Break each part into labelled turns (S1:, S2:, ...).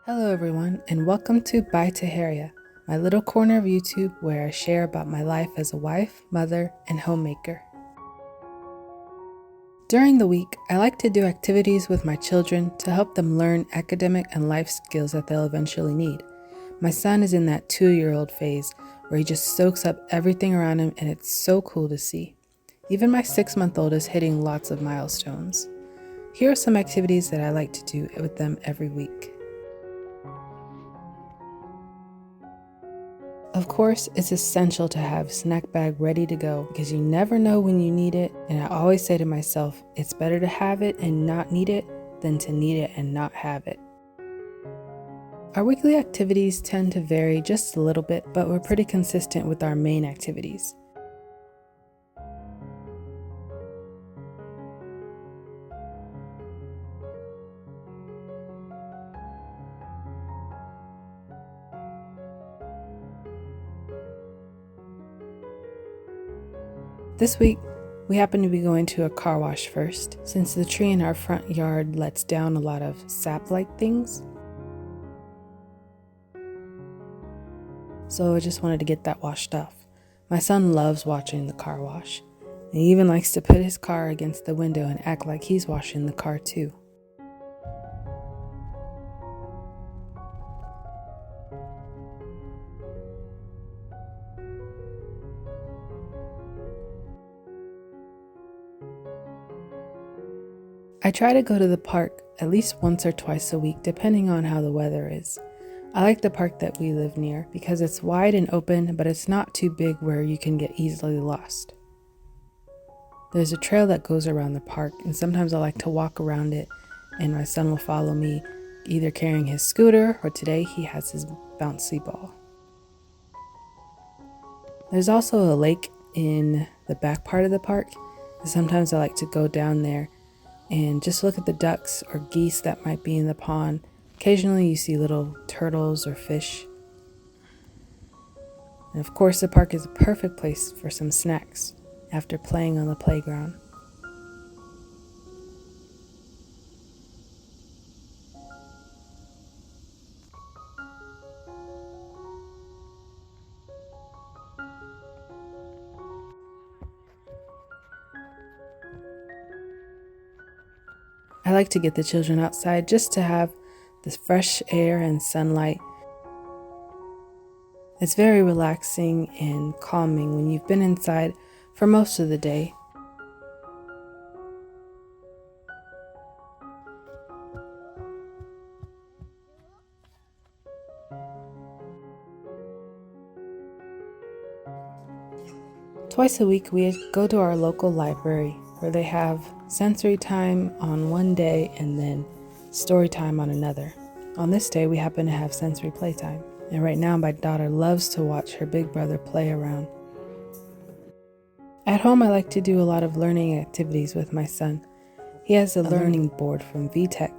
S1: Hello everyone, and welcome to By Taharia, my little corner of YouTube where I share about my life as a wife, mother, and homemaker. During the week, I like to do activities with my children to help them learn academic and life skills that they'll eventually need. My son is in that 2-year-old phase where he just soaks up everything around him, and it's so cool to see. Even my 6-month-old is hitting lots of milestones. Here are some activities that I like to do with them every week. Of course, it's essential to have a snack bag ready to go because you never know when you need it, and I always say to myself, it's better to have it and not need it than to need it and not have it. Our weekly activities tend to vary just a little bit, but we're pretty consistent with our main activities. This week, we happen to be going to a car wash first, since the tree in our front yard lets down a lot of sap-like things. So I just wanted to get that washed off. My son loves watching the car wash. He even likes to put his car against the window and act like he's washing the car too. I try to go to the park at least once or twice a week, depending on how the weather is. I like the park that we live near because it's wide and open, but it's not too big where you can get easily lost. There's a trail that goes around the park, and sometimes I like to walk around it, and my son will follow me, either carrying his scooter, or today he has his bouncy ball. There's also a lake in the back part of the park, and sometimes I like to go down there and just look at the ducks or geese that might be in the pond. Occasionally you see little turtles or fish. And of course the park is a perfect place for some snacks after playing on the playground. I like to get the children outside just to have this fresh air and sunlight. It's very relaxing and calming when you've been inside for most of the day. Twice a week we go to our local library where they have sensory time on one day and then story time on another. On this day we happen to have sensory playtime, and right now my daughter loves to watch her big brother play around. At home I like to do a lot of learning activities with my son. He has a learning board from VTech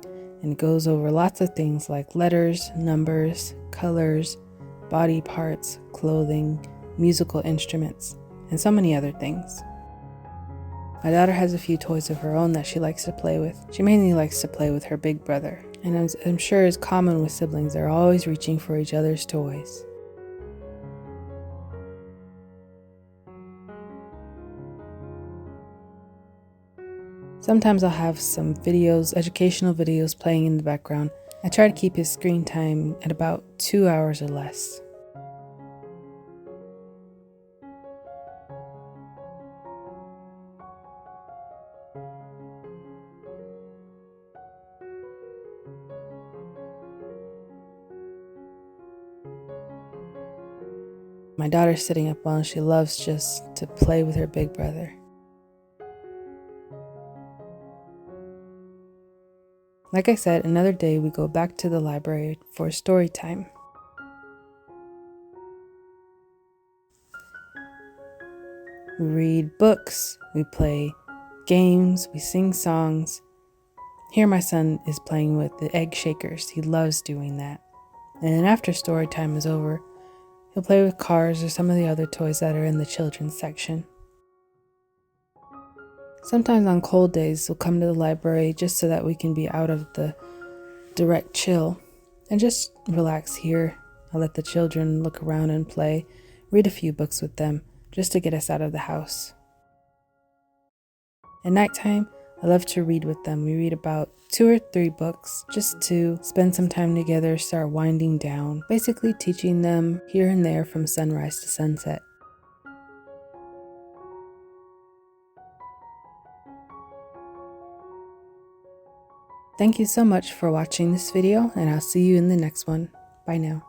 S1: and goes over lots of things like letters, numbers, colors, body parts, clothing, musical instruments, and so many other things. My daughter has a few toys of her own that she likes to play with. She mainly likes to play with her big brother, and as I'm sure is common with siblings, they're always reaching for each other's toys. Sometimes I'll have some videos, educational videos playing in the background. I try to keep his screen time at about 2 hours or less. My daughter's sitting up while she loves just to play with her big brother. Like I said, another day we go back to the library for story time. We read books, we play games, we sing songs. Here my son is playing with the egg shakers. He loves doing that. And then after story time is over, he'll play with cars or some of the other toys that are in the children's section. Sometimes on cold days, we'll come to the library just so that we can be out of the direct chill and just relax here. I'll let the children look around and play, read a few books with them, just to get us out of the house. At nighttime, I love to read with them. We read about 2 or 3 books just to spend some time together, start winding down, basically teaching them here and there from sunrise to sunset. Thank you so much for watching this video, and I'll see you in the next one. Bye now.